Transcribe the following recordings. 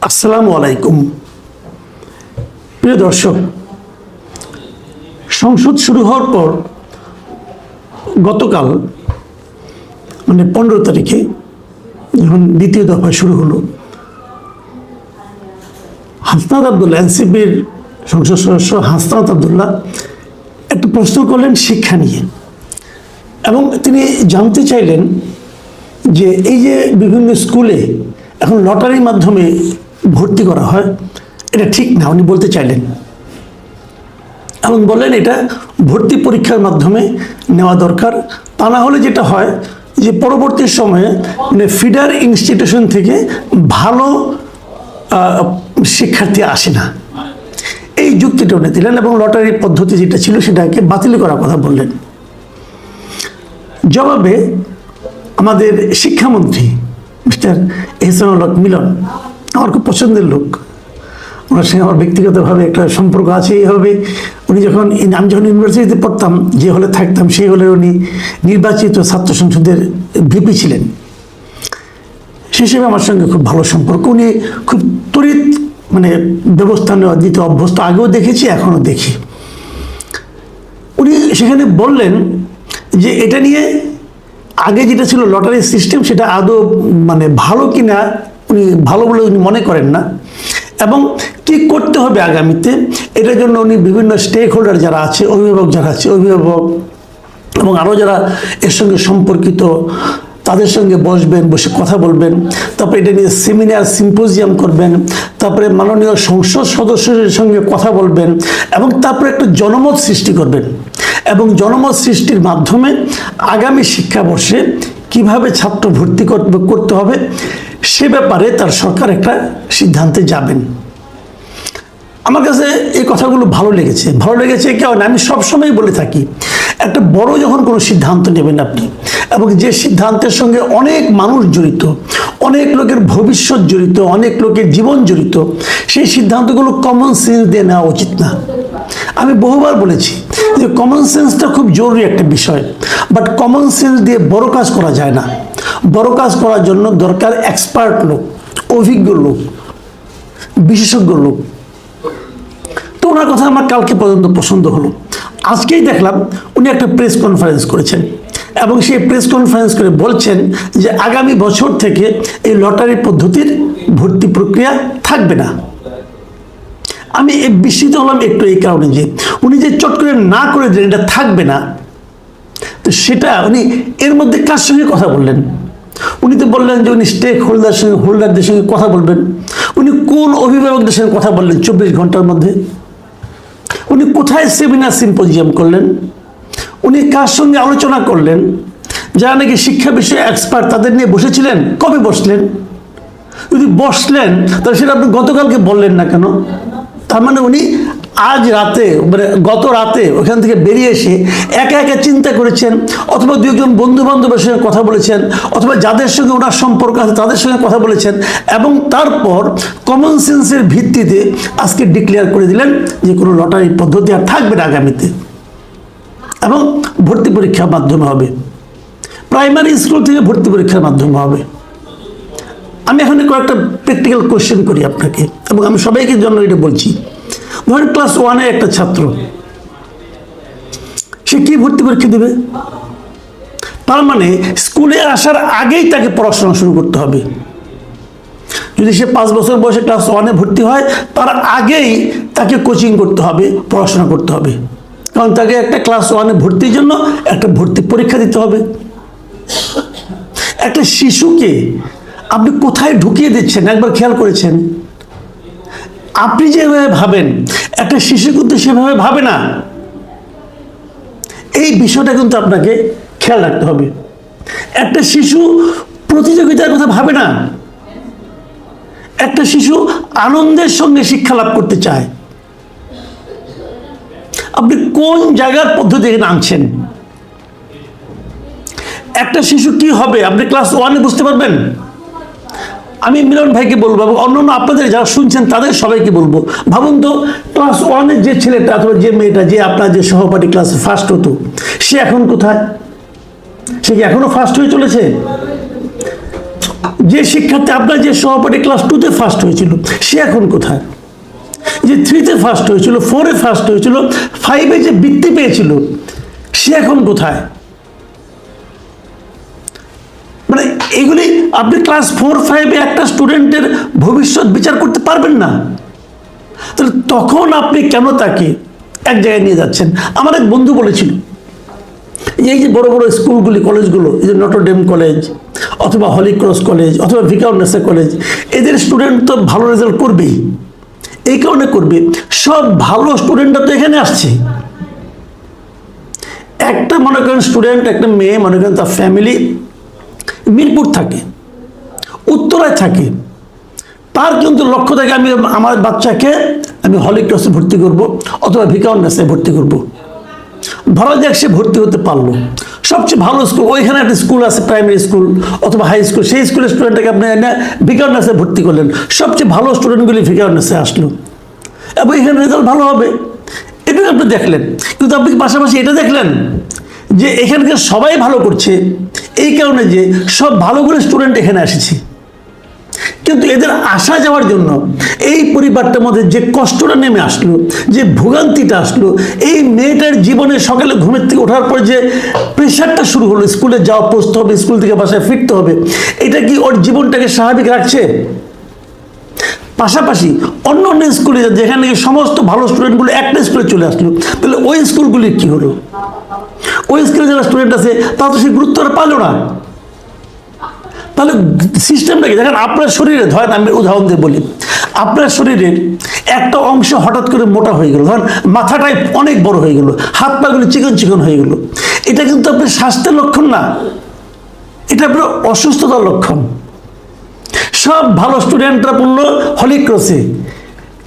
আসসালামু আলাইকুম। প্রিয় দর্শক, সংসদ শুরু হওয়ার পর গতকাল 15 তারিখে যখন দ্বিতীয় দফা শুরু হলো, হাসনাত আবদুল্লাহ, এনসিপির সংসদ সদস্য হাসনাত আবদুল্লাহ একটা প্রশ্ন করলেন শিক্ষা নিয়ে, এবং তিনি জানতে চাইলেন যে এই যে বিভিন্ন স্কুলে এখন লটারির মাধ্যমে ভর্তি করা হয়, এটা ঠিক না। উনি বলতে চাইলেন এবং বললেন এটা ভর্তি পরীক্ষার মাধ্যমে নেওয়া দরকার। তা না হলে যেটা হয় যে পরবর্তী সময়ে ফিডার ইনস্টিটিউশন থেকে ভালো শিক্ষার্থী আসে না, এই যুক্তিটা উনি দিলেন এবং লটারির পদ্ধতি যেটা ছিল সেটাকে বাতিল করার কথা বললেন। জবাবে আমাদের শিক্ষামন্ত্রী মিস্টার এহসানুল হক মিলন, আমার খুব পছন্দের লোক, ওনার সঙ্গে আমার ব্যক্তিগতভাবে একটা সম্পর্ক আছে। এইভাবে আমি যখন ইউনিভার্সিটিতে পড়তাম, যে হলে থাকতাম সেই হলে উনি নির্বাচিত ছাত্র সংসদের ভিপি ছিলেন, সে হিসেবে আমার সঙ্গে খুব ভালো সম্পর্ক। উনি খুব ত্বরিত ব্যবস্থা নেওয়া দিতে অভ্যস্ত, আগেও দেখেছি এখনও দেখি। উনি সেখানে বললেন যে এটা নিয়ে আগে যেটা ছিল লটারি সিস্টেম, সেটা আদৌ ভালো কিনা উনি ভালো বলে উনি মনে করেন না, এবং কি করতে হবে আগামীতে এটার জন্য উনি বিভিন্ন স্টেক হোল্ডার যারা আছে, অভিভাবক যারা আছে, অভিভাবক এবং আরও যারা এর সঙ্গে সম্পর্কিত তাদের সঙ্গে বসবেন, বসে কথা বলবেন। তারপরে এটা নিয়ে সেমিনার সিম্পোজিয়াম করবেন, তারপরে মাননীয় সংসদ সদস্যদের সঙ্গে কথা বলবেন, এবং তারপরে একটা জনমত সৃষ্টি করবেন, এবং জনমত সৃষ্টির মাধ্যমে আগামী শিক্ষাবর্ষে কিভাবে ছাত্র ভর্তি করতে হবে সে ব্যাপারে তার সরকার একটা সিদ্ধান্তে যাবেন। আমার কাছে এই কথাগুলো ভালো লেগেছে কেন আমি সবসময় বলে থাকি, একটা বড় যখন কোনো সিদ্ধান্ত নেবেন আপনি, এবং যে সিদ্ধান্তের সঙ্গে অনেক মানুষ জড়িত, অনেক লোকের ভবিষ্যৎ জড়িত, অনেক লোকের জীবন জড়িত, সেই সিদ্ধান্তগুলো কমন সেন্স দিয়ে নেওয়া উচিত না। আমি বহুবার বলেছি যে কমন সেন্সটা খুব জরুরি একটা বিষয়, বাট কমন সেন্স দিয়ে বড় কাজ করা যায় না। বড় কাজ করার জন্য দরকার এক্সপার্ট লোক, অভিজ্ঞ লোক, বিশেষজ্ঞ লোক। তো ওনার কথা আমার কালকে পর্যন্ত পছন্দ হলো। আজকেই দেখলাম উনি একটা প্রেস কনফারেন্স করেছেন, এবং সেই প্রেস কনফারেন্স করে বলছেন যে আগামী বছর থেকে এই লটারি পদ্ধতির ভর্তি প্রক্রিয়া থাকবে না। আমি বিস্মিত হলাম একটু এই কারণে যে উনি যে চট করে না করে দিলেন এটা থাকবে না, তো সেটা উনি এর মধ্যে কার সঙ্গে কথা বললেন? উনি তো বললেন যে উনি স্টেক হোল্ডারদের সঙ্গে কথা বলবেন। উনি কোন অভিভাবকদের সঙ্গে কথা বললেন 24 ঘন্টার মধ্যে? উনি কোথায় সেমিনার সিম্পোজিয়াম করলেন? উনি কার সঙ্গে আলোচনা করলেন? যারা নাকি শিক্ষা বিষয়ে এক্সপার্ট তাদের নিয়ে বসেছিলেন, কবে বসলেন? যদি বসলেন তাহলে সেটা আপনি গতকালকে বললেন না কেন? তার মানে উনি আজ রাতে গত রাতে ওখান থেকে বেরিয়ে এসে একা একা চিন্তা করেছেন, অথবা দু একজন বন্ধু বান্ধবের সঙ্গে কথা বলেছেন, অথবা যাদের সঙ্গে ওনার সম্পর্ক আছে তাদের সঙ্গে কথা বলেছেন, এবং তারপর কমন সেন্সের ভিত্তিতে আজকে ডিক্লেয়ার করে দিলেন যে কোনো লটারি পদ্ধতি আর থাকবে না আগামীতে, এবং ভর্তি পরীক্ষার মাধ্যমে হবে। প্রাইমারি স্কুল থেকে ভর্তি পরীক্ষার মাধ্যমে হবে। আমি এখন কয়েকটা প্র্যাকটিক্যাল কোয়েশ্চেন করি আপনাকে, এবং আমি সবাইকে জন্য এটা বলছি। ধরেন ক্লাস 1-এ একটা ছাত্র, সে কি ভর্তি পরীক্ষা দেবে? তার মানে স্কুলে আসার আগেই তাকে পড়াশোনা শুরু করতে হবে। যদি সে 5 বছর বয়সে ক্লাস 1-এ ভর্তি হয়, তার আগেই তাকে কোচিং করতে হবে, পড়াশোনা করতে হবে, কারণ তাকে একটা ক্লাস 1-এ ভর্তির জন্য একটা ভর্তি পরীক্ষা দিতে হবে। একটা শিশুকে আপনি কোথায় ঢুকিয়ে দিচ্ছেন একবার খেয়াল করেছেন? আপনি যেভাবে ভাবেন একটা শিশু কিন্তু সেভাবে ভাবে না। এই বিষয়টা কিন্তু আপনাকে খেয়াল রাখতে হবে। একটা শিশু প্রতিযোগিতার কথা ভাবে না, একটা শিশু আনন্দের সঙ্গে শিক্ষা লাভ করতে চায়। আপনি কোন জায়গার পদ্ধতি এখানে আনছেন? একটা শিশু কি হবে আপনি ক্লাস 1-এ বুঝতে পারবেন? আমি মিলন ভাইকে বলবো, এবং অন্যান্য আপনাদের যারা শুনছেন তাদের সবাইকে বলবো, ভাবুন তো ক্লাস 1-এর যে ছেলেটা অথবা যে মেয়েটা, যে আপনার যে সহপাঠী ক্লাসে ফার্স্ট হতো, সে এখন কোথায়? সে কি এখনো ফার্স্ট হয়ে চলেছে? যে শিক্ষার্থী আপনার যে সহপাঠী ক্লাস 2-তে ফার্স্ট হয়েছিল সে এখন কোথায়? যে 3-তে ফার্স্ট হয়েছিল, 4-এ ফার্স্ট হয়েছিল, 5-এ যে বৃত্তি পেয়েছিল সে এখন কোথায়? মানে এগুলি আপনি ক্লাস 4-5-এ একটা স্টুডেন্টের ভবিষ্যৎ বিচার করতে পারবেন না। তাহলে তখন আপনি কেন তাকে এক জায়গায় নিয়ে যাচ্ছেন? আমার এক বন্ধু বলেছিল এই যে বড় বড় স্কুলগুলি, কলেজগুলো, এই যে নটরডেম কলেজ অথবা হলি ক্রস কলেজ অথবা ভিকারুননিসা কলেজ, এদের স্টুডেন্ট তো ভালো রেজাল্ট করবেই। এই কারণে করবে, সব ভালো স্টুডেন্টরা তো এখানে আসছে। একটা মনে করেন স্টুডেন্ট, একটা মেয়ে মনে করেন তার ফ্যামিলি মিরপুর থাকে, উত্তরায় থাকে, তার কিন্তু লক্ষ্য থাকে আমি আমার বাচ্চাকে আমি হলি ক্রসে ভর্তি করব অথবা ভিকারুননিসায় ভর্তি করব। ধরা যাক সে ভর্তি হতে পারলো, সবচেয়ে ভালো স্কুল, ওইখানে একটা স্কুল আছে প্রাইমারি স্কুল অথবা হাই স্কুল, সেই স্কুলের স্টুডেন্টটাকে আপনি ভিকারুননিসায় ভর্তি করলেন, সবচেয়ে ভালো স্টুডেন্টগুলি ভিকারুননিসায় আসলো এবং এখানে রেজাল্ট ভালো হবে, এটা আপনি দেখলেন। কিন্তু আপনি পাশাপাশি এটা দেখলেন যে এখানকার সবাই ভালো করছে, এই কারণে যে সব ভালোগুলো স্টুডেন্ট এখানে এসেছে। কিন্তু এদের আসা যাওয়ার জন্য এই পরিবারটার মধ্যে যে কষ্টটা নেমে আসলো, যে ভোগান্তিটা আসলো, এই মেয়েটার জীবনে সকালে ঘুমের থেকে ওঠার পর যে প্রেশারটা শুরু হলো, স্কুলে যাওয়া, পৌঁছতে হবে, স্কুল থেকে বাসায় ফিরতে হবে, এটা কি ওর জীবনটাকে স্বাভাবিক রাখছে? পাশাপাশি অন্য অন্য স্কুলে যেখানে সমস্ত ভালো স্টুডেন্টগুলো একটা স্কুলে চলে আসলো, তাহলে ওই স্কুলগুলির কি হলো? ওই স্কুলে যারা স্টুডেন্ট আছে তারা তো সেই গুরুত্বটা পালো না। তাহলে সিস্টেমটা কি? দেখেন আপনার শরীরে, ধরেন আমি উদাহরণ দিয়ে বলি, আপনার শরীরের একটা অংশ হঠাৎ করে মোটা হয়ে গেল, ধরেন মাথাটাই অনেক বড় হয়ে গেল, হাত পাগুলি চিকন চিকন হয়ে গেল, এটা কিন্তু আপনার স্বাস্থ্যের লক্ষণ না, এটা আপনার অসুস্থতার লক্ষণ। সব ভালো স্টুডেন্টরা পড়লো হলি ক্রসে,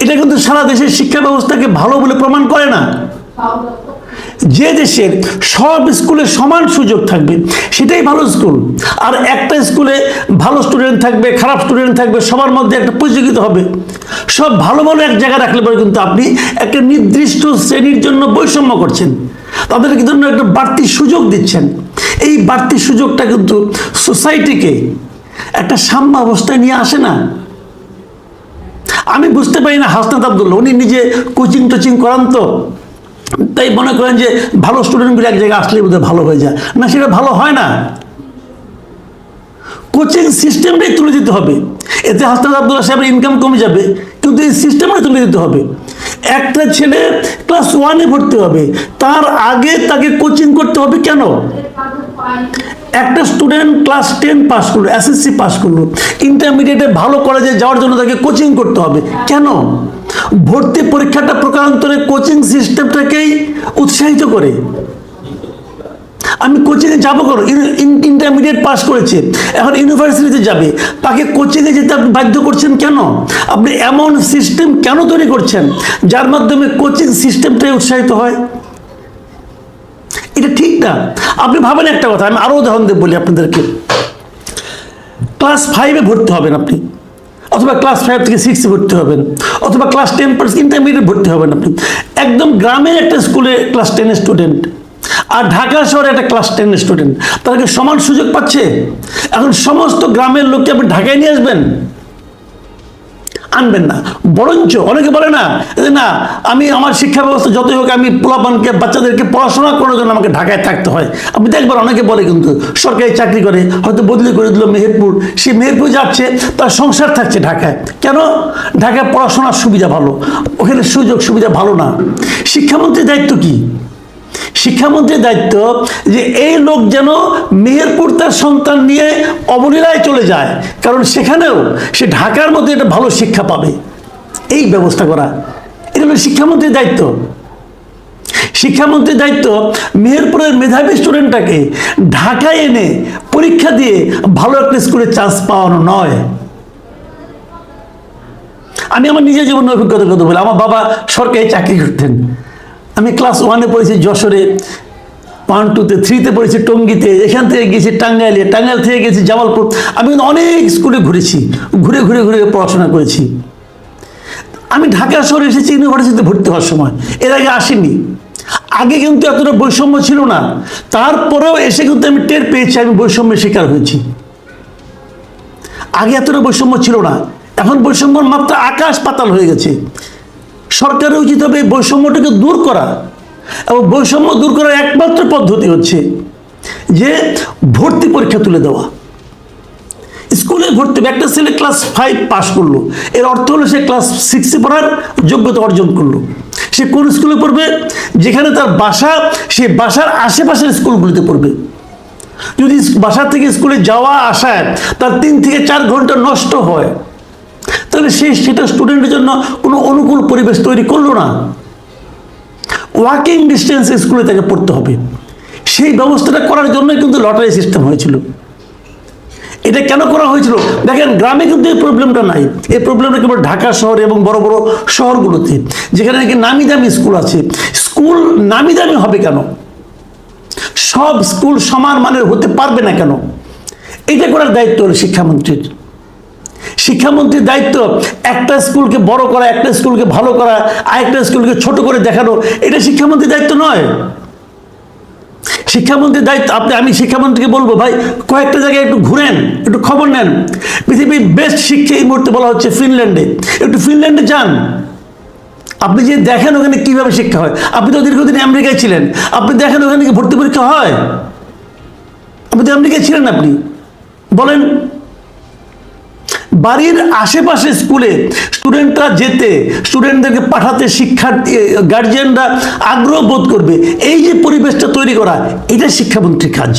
এটা কিন্তু সারা দেশের শিক্ষা ব্যবস্থাকে ভালো বলে প্রমাণ করে না। যে দেশের সব স্কুলে সমান সুযোগ থাকবে সেটাই ভালো স্কুল, আর একটা স্কুলে ভালো স্টুডেন্ট থাকবে, খারাপ স্টুডেন্ট থাকবে, সবার মধ্যে একটা প্রতিযোগিতা হবে। সব ভালো ভালো এক জায়গায় রাখলে পরে কিন্তু আপনি একটা নির্দিষ্ট শ্রেণীর জন্য বৈষম্য করছেন, তাদের জন্য একটা বাড়তি সুযোগ দিচ্ছেন। এই বাড়তি সুযোগটা কিন্তু সোসাইটিকে একটা সাম্য অবস্থায় নিয়ে আসে না। আমি বুঝতে পারি না, হাসনাত আব্দুল্লাহ উনি নিজে কোচিং টোচিং করান, তো তাই মনে করেন যে ভালো স্টুডেন্টগুলো এক জায়গায় আসলে বোধহয় ভালো হয়ে যায় না, সেটা ভালো হয় না। কোচিং সিস্টেমটাই তুলে দিতে হবে, এতে হাসনাত আব্দুল্লাহ সাহেবের ইনকাম কমে যাবে, কিন্তু এই সিস্টেমটাই তুলে দিতে হবে। একটা ছেলে ক্লাস 1-এ ভর্তি হবে, তার আগে তাকে কোচিং করতে হবে কেন? একটা স্টুডেন্ট ক্লাস 10 পাস করলো, এসএসসি পাস করলো, ইন্টারমিডিয়েটে ভালো কলেজে যাওয়ার জন্য তাকে কোচিং করতে হবে কেন? ভর্তি পরীক্ষাটা প্রকারান্তরে কোচিং সিস্টেমটাকেই উৎসাহিত করে। আমি কোচিংয়ে যাবো কেন? ইন্টারমিডিয়েট পাস করেছে, এখন ইউনিভার্সিটিতে যাবে, তাকে কোচিংয়ে যেতে আপনি বাধ্য করছেন কেন? আপনি এমন সিস্টেম কেন তৈরি করছেন যার মাধ্যমে কোচিং সিস্টেমটাই উৎসাহিত হয়? এটা ঠিক না। আপনি ভাবেন একটা কথা, আমি আরো উদাহরণ দিয়ে বলি আপনাদেরকে। ক্লাস 5-এ ভর্তি হবেন আপনি, অথবা ক্লাস 5 থেকে 6-এ ভর্তি হবেন, অথবা ক্লাস 10 ইন্টারমিডিয়েট ভর্তি হবেন আপনি। একদম গ্রামের একটা স্কুলে ক্লাস 10-এর স্টুডেন্ট আর ঢাকা শহরে একটা ক্লাস 10-এর স্টুডেন্ট, তাদেরকে সমান সুযোগ পাচ্ছে? এখন সমস্ত গ্রামের লোককে আপনি ঢাকায় নিয়ে আসবেন? আনবেন না। বরঞ্চ অনেকে বলে না না আমি আমার শিক্ষা ব্যবস্থা যতই হোক আমি পোলাপানকে, বাচ্চাদেরকে পড়াশোনা করার জন্য আমাকে ঢাকায় থাকতে হয়। আপনি দেখবেন অনেকে বলে কিন্তু সরকারি চাকরি করে, হয়তো বদলি করে দিল মেহেরপুর, সে মেহেরপুর যাচ্ছে, তার সংসার থাকছে ঢাকায়। কেন? ঢাকায় পড়াশোনার সুবিধা ভালো, ওখানে সুযোগ সুবিধা ভালো না। শিক্ষামন্ত্রীর দায়িত্ব কি? শিক্ষামন্ত্রীর দায়িত্ব যে এই লোক যেন মেহেরপুর তার সন্তান নিয়ে অবলীলায় চলে যায়, কারণ সেখানেও সে ঢাকার মধ্যে একটা ভালো শিক্ষা পাবে, এই ব্যবস্থা করা। এটা হলো শিক্ষামন্ত্রীর দায়িত্ব। শিক্ষামন্ত্রীর দায়িত্ব মেহেরপুরের মেধাবী স্টুডেন্টটাকে ঢাকায় এনে পরীক্ষা দিয়ে ভালো একটা স্কুলে চান্স পাওয়ানো নয়। আমি আমার নিজের জীবনের অভিজ্ঞতার কথা বলি। আমার বাবা সরকারি চাকরি করতেন। আমি ক্লাস 1-এ পড়েছি যশোরে, 1, 2-তে, 3-তে পড়েছি টঙ্গীতে, এখান থেকে গেছি টাঙ্গাইলে, টাঙ্গাইল থেকে গেছি জামালপুর। আমি কিন্তু অনেক স্কুলে ঘুরেছি, ঘুরে ঘুরে ঘুরে পড়াশোনা করেছি। আমি ঢাকা শহরে এসেছি ইউনিভার্সিটিতে ভর্তি হওয়ার সময়, এর আগে আসিনি। আগে কিন্তু এতটা বৈষম্য ছিল না, তারপরেও এসে কিন্তু আমি টের পেয়েছি আমি বৈষম্যের শিকার হয়েছি। আগে এতটা বৈষম্য ছিল না, এখন বৈষম্যর মাত্রা আকাশ পাতাল হয়ে গেছে। সরকারের উচিত হবে এই বৈষম্যটাকে দূর করা, এবং বৈষম্য দূর করার একমাত্র পদ্ধতি হচ্ছে যে ভর্তি পরীক্ষা তুলে দেওয়া। স্কুলে ভর্তি, একটা ছেলে ক্লাস 5 পাস করলো, এর অর্থ হলো সে ক্লাস 6-এ পড়ার যোগ্যতা অর্জন করলো। সে কোন স্কুলে পড়বে? যেখানে তার বাসা, সে বাসার আশেপাশের স্কুলগুলিতে পড়বে। যদি বাসা থেকে স্কুলে যাওয়া আসায় তার 3 থেকে 4 ঘন্টা নষ্ট হয়, তাহলে সেটা স্টুডেন্টের জন্য কোনো অনুকূল পরিবেশ তৈরি করলো না। ওয়াকিং ডিস্টেন্সে স্কুলে তাকে পড়তে হবে। সেই ব্যবস্থাটা করার জন্যই কিন্তু লটারি সিস্টেম হয়েছিল। এটা কেন করা হয়েছিল? দেখেন, গ্রামে কিন্তু এই প্রবলেমটা নাই। এই প্রবলেমটা কেবল ঢাকা শহরে এবং বড় বড় শহরগুলোতে, যেখানে নাকি নামি দামি স্কুল আছে। স্কুল নামি দামি হবে কেন? সব স্কুল সমান মানের হতে পারবে না কেন? এটা করার দায়িত্ব হলো শিক্ষামন্ত্রীর। শিক্ষামন্ত্রীর দায়িত্ব একটা স্কুলকে বড় করা, একটা স্কুলকে ভালো করা, আরেকটা স্কুলকে ছোট করে দেখানো। এটা শিক্ষামন্ত্রীর দায়িত্ব নয়। শিক্ষামন্ত্রীর দায়িত্ব, আমি শিক্ষামন্ত্রীকে বলবো, ভাই কয়েকটা জায়গায় একটু ঘুরেন, একটু খবর নেন। পৃথিবীর বেস্ট শিক্ষা এই মুহূর্তে বলা হচ্ছে ফিনল্যান্ডে। একটু ফিনল্যান্ডে যান, আপনি যে দেখেন ওখানে কিভাবে শিক্ষা হয়। আপনি তো দীর্ঘদিন আমেরিকায় ছিলেন, আপনি দেখেন ওখানে কি ভর্তি পরীক্ষা হয়? আপনি তো আমেরিকায় ছিলেন, আপনি বলেন। বাড়ির আশেপাশে স্কুলে স্টুডেন্টরা যেতে, স্টুডেন্টদেরকে পাঠাতে শিক্ষার্থী গার্জিয়ানরা আগ্রহ বোধ করবে, এই যে পরিবেশটা তৈরি করা, এটা শিক্ষামন্ত্রীর কাজ।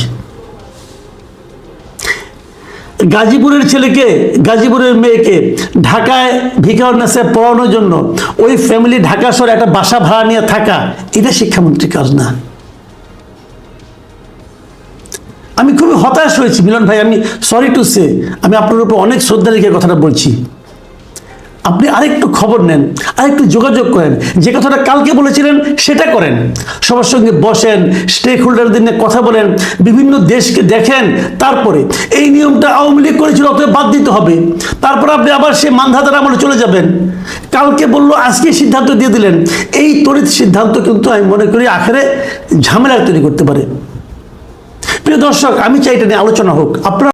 গাজীপুরের ছেলেকে, গাজীপুরের মেয়েকে ঢাকায় ভিকারুন্নেসে পড়ানোর জন্য ওই ফ্যামিলি ঢাকা শহরে একটা বাসা ভাড়া নিয়ে থাকা, এটা শিক্ষামন্ত্রীর কাজ না। আমি খুবই হতাশ হয়েছি মিলন ভাই, আমি সরি টু সে, আমি আপনার উপর অনেক শ্রদ্ধা রেখে কথাটা বলছি। আপনি আরেকটু খবর নেন, আরেকটু যোগাযোগ করেন, যে কথাটা কালকে বলেছিলেন সেটা করেন। সবার সঙ্গে বসেন, স্টেক হোল্ডারদের নিয়ে কথা বলেন, বিভিন্ন দেশকে দেখেন। তারপরে এই নিয়মটা আওয়ামী লীগ করেছিল, অতএব বাদ দিতে হবে। তারপর আপনি আবার সে মানধাতার আমলে চলে যাবেন। কালকে বললো, আজকে সিদ্ধান্ত দিয়ে দিলেন। এই তড়িৎ সিদ্ধান্ত কিন্তু আমি মনে করি আখেরে ঝামেলা তৈরি করতে পারে। প্রিয় দর্শক, আমি চাই এটা নিয়ে আলোচনা হোক। আপনারা